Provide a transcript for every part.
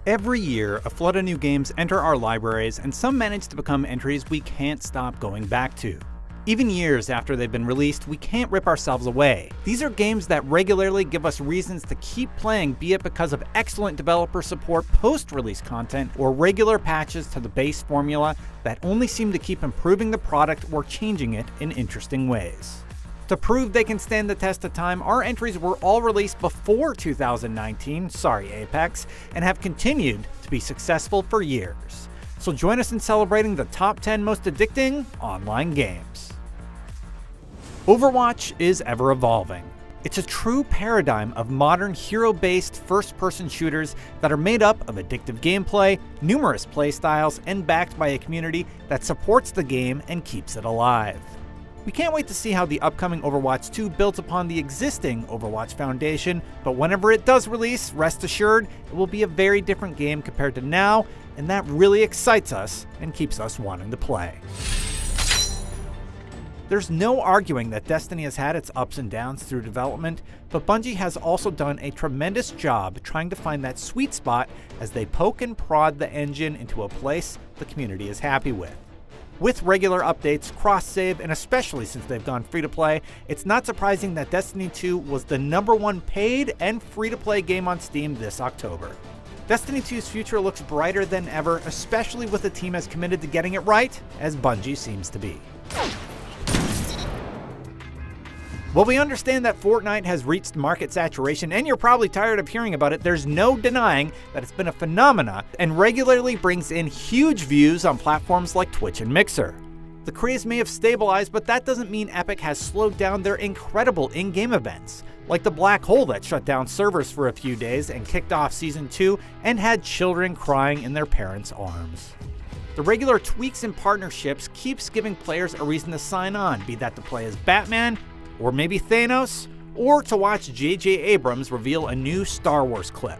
Every year, a flood of new games enter our libraries, and some manage to become entries we can't stop going back to. Even years after they've been released, we can't rip ourselves away. These are games that regularly give us reasons to keep playing, be it because of excellent developer support, post-release content, or regular patches to the base formula that only seem to keep improving the product or changing it in interesting ways. To prove they can stand the test of time, our entries were all released before 2019, sorry Apex, and have continued to be successful for years. So join us in celebrating the top 10 most addicting online games. Overwatch is ever evolving. It's a true paradigm of modern hero-based first-person shooters that are made up of addictive gameplay, numerous playstyles, and backed by a community that supports the game and keeps it alive. We can't wait to see how the upcoming Overwatch 2 builds upon the existing Overwatch foundation, but whenever it does release, rest assured, it will be a very different game compared to now, and that really excites us and keeps us wanting to play. There's no arguing that Destiny has had its ups and downs through development, but Bungie has also done a tremendous job trying to find that sweet spot as they poke and prod the engine into a place the community is happy with. With regular updates, cross-save, and especially since they've gone free-to-play, it's not surprising that Destiny 2 was the #1 paid and free-to-play game on Steam this October. Destiny 2's future looks brighter than ever, especially with a team as committed to getting it right as Bungie seems to be. While we understand that Fortnite has reached market saturation, and you're probably tired of hearing about it, there's no denying that it's been a phenomena and regularly brings in huge views on platforms like Twitch and Mixer. The craze may have stabilized, but that doesn't mean Epic has slowed down their incredible in-game events, like the black hole that shut down servers for a few days and kicked off Season 2 and had children crying in their parents' arms. The regular tweaks and partnerships keeps giving players a reason to sign on, be that to play as Batman, or maybe Thanos, or to watch J.J. Abrams reveal a new Star Wars clip.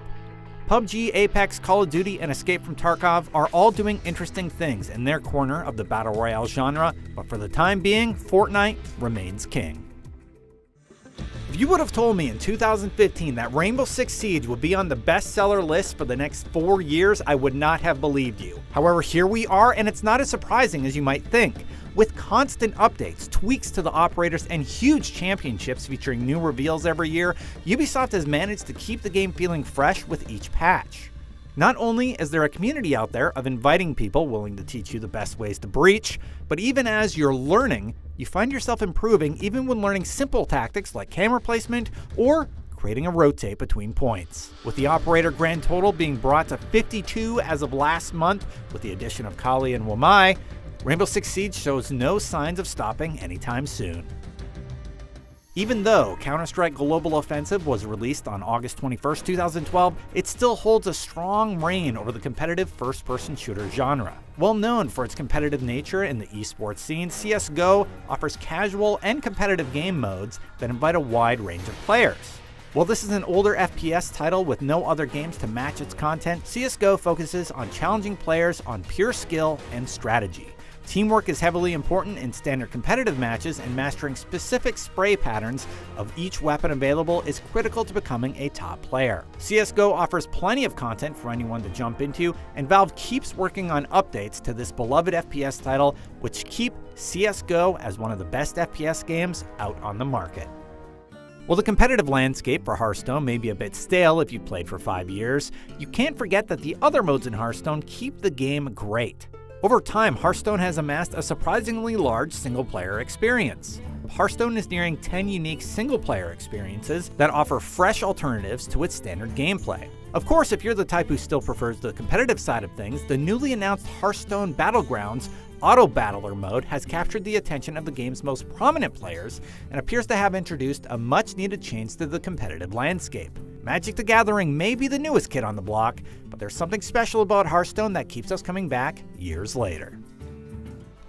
PUBG, Apex, Call of Duty, and Escape from Tarkov are all doing interesting things in their corner of the Battle Royale genre, but for the time being, Fortnite remains king. If you would have told me in 2015 that Rainbow Six Siege would be on the bestseller list for the next 4 years, I would not have believed you. However, here we are, and it's not as surprising as you might think. With constant updates, tweaks to the operators, and huge championships featuring new reveals every year, Ubisoft has managed to keep the game feeling fresh with each patch. Not only is there a community out there of inviting people willing to teach you the best ways to breach, but even as you're learning, you find yourself improving even when learning simple tactics like camera placement or creating a rotate between points. With the operator grand total being brought to 52 as of last month with the addition of Kali and Wamai, Rainbow Six Siege shows no signs of stopping anytime soon. Even though Counter-Strike Global Offensive was released on August 21, 2012, it still holds a strong reign over the competitive first-person shooter genre. Well known for its competitive nature in the esports scene, CSGO offers casual and competitive game modes that invite a wide range of players. While this is an older FPS title with no other games to match its content, CSGO focuses on challenging players on pure skill and strategy. Teamwork is heavily important in standard competitive matches, and mastering specific spray patterns of each weapon available is critical to becoming a top player. CSGO offers plenty of content for anyone to jump into, and Valve keeps working on updates to this beloved FPS title, which keep CSGO as one of the best FPS games out on the market. While the competitive landscape for Hearthstone may be a bit stale if you've played for 5 years, you can't forget that the other modes in Hearthstone keep the game great. Over time, Hearthstone has amassed a surprisingly large single-player experience. Hearthstone is nearing 10 unique single-player experiences that offer fresh alternatives to its standard gameplay. Of course, if you're the type who still prefers the competitive side of things, the newly announced Hearthstone Battlegrounds Auto Battler mode has captured the attention of the game's most prominent players and appears to have introduced a much-needed change to the competitive landscape. Magic the Gathering may be the newest kid on the block, but there's something special about Hearthstone that keeps us coming back years later.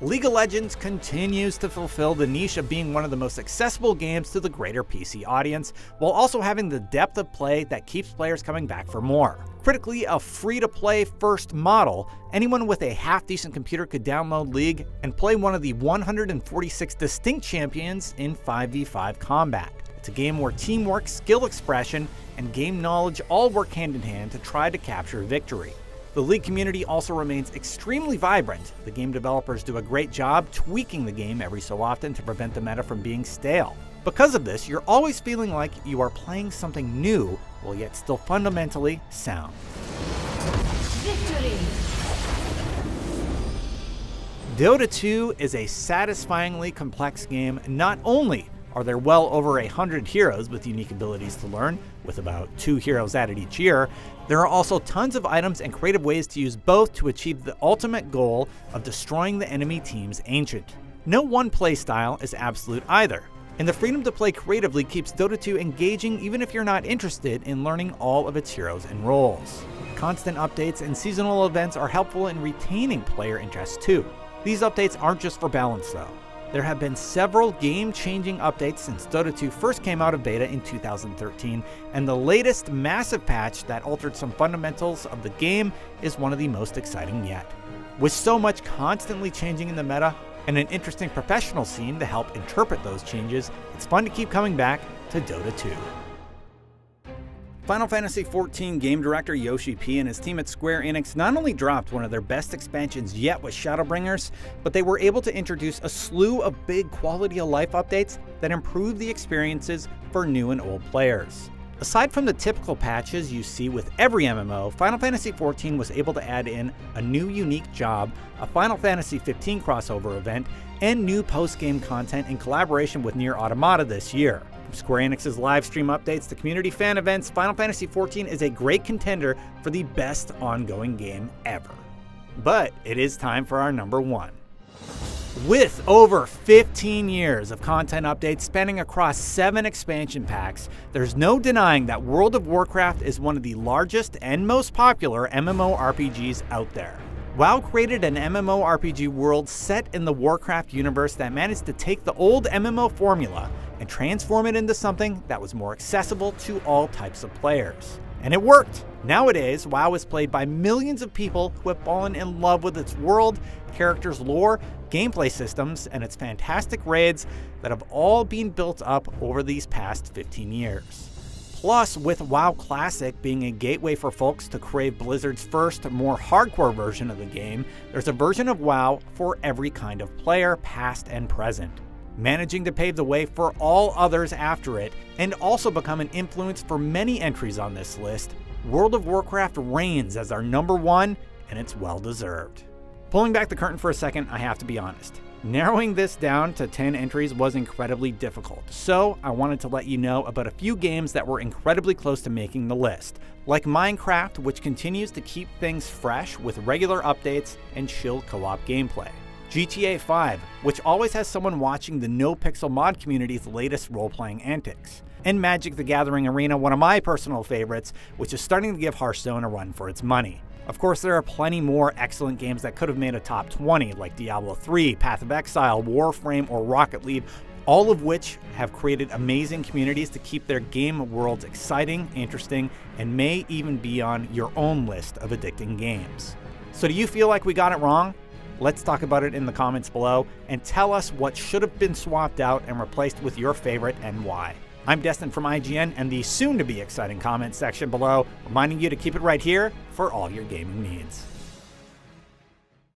League of Legends continues to fulfill the niche of being one of the most accessible games to the greater PC audience, while also having the depth of play that keeps players coming back for more. Critically, a free-to-play first model, anyone with a half-decent computer could download League and play one of the 146 distinct champions in 5v5 combat. It's a game where teamwork, skill expression, and game knowledge all work hand in hand to try to capture victory. The League community also remains extremely vibrant. The game developers do a great job tweaking the game every so often to prevent the meta from being stale. Because of this, you're always feeling like you are playing something new, while yet still fundamentally sound. Victory! Dota 2 is a satisfyingly complex game. Not only are there well over 100 heroes with unique abilities to learn, with about 2 heroes added each year, there are also tons of items and creative ways to use both to achieve the ultimate goal of destroying the enemy team's Ancient. No one playstyle is absolute either, and the freedom to play creatively keeps Dota 2 engaging even if you're not interested in learning all of its heroes and roles. Constant updates and seasonal events are helpful in retaining player interest too. These updates aren't just for balance though. There have been several game-changing updates since Dota 2 first came out of beta in 2013, and the latest massive patch that altered some fundamentals of the game is one of the most exciting yet. With so much constantly changing in the meta, and an interesting professional scene to help interpret those changes, it's fun to keep coming back to Dota 2. Final Fantasy XIV game director Yoshi P and his team at Square Enix not only dropped one of their best expansions yet with Shadowbringers, but they were able to introduce a slew of big quality of life updates that improve the experiences for new and old players. Aside from the typical patches you see with every MMO, Final Fantasy XIV was able to add in a new unique job, a Final Fantasy XV crossover event, and new post-game content in collaboration with Nier Automata this year. From Square Enix's live stream updates to community fan events, Final Fantasy XIV is a great contender for the best ongoing game ever. But it is time for our number one. With over 15 years of content updates spanning across 7 expansion packs, there's no denying that World of Warcraft is one of the largest and most popular MMORPGs out there. WoW created an MMORPG world set in the Warcraft universe that managed to take the old MMO formula and transform it into something that was more accessible to all types of players. And it worked! Nowadays, WoW is played by millions of people who have fallen in love with its world, characters' lore, gameplay systems, and its fantastic raids that have all been built up over these past 15 years. Plus, with WoW Classic being a gateway for folks to crave Blizzard's first, more hardcore version of the game, there's a version of WoW for every kind of player, past and present. Managing to pave the way for all others after it, and also become an influence for many entries on this list, World of Warcraft reigns as our number one, and it's well deserved. Pulling back the curtain for a second, I have to be honest. Narrowing this down to 10 entries was incredibly difficult, so I wanted to let you know about a few games that were incredibly close to making the list, like Minecraft, which continues to keep things fresh with regular updates and chill co-op gameplay. GTA 5, which always has someone watching the NoPixel mod community's latest role-playing antics. And Magic the Gathering Arena, one of my personal favorites, which is starting to give Hearthstone a run for its money. Of course, there are plenty more excellent games that could have made a top 20, like Diablo 3, Path of Exile, Warframe, or Rocket League, all of which have created amazing communities to keep their game worlds exciting, interesting, and may even be on your own list of addicting games. So do you feel like we got it wrong? Let's talk about it in the comments below, and tell us what should have been swapped out and replaced with your favorite and why. I'm Destin from IGN and the soon-to-be exciting comments section below, reminding you to keep it right here for all your gaming needs.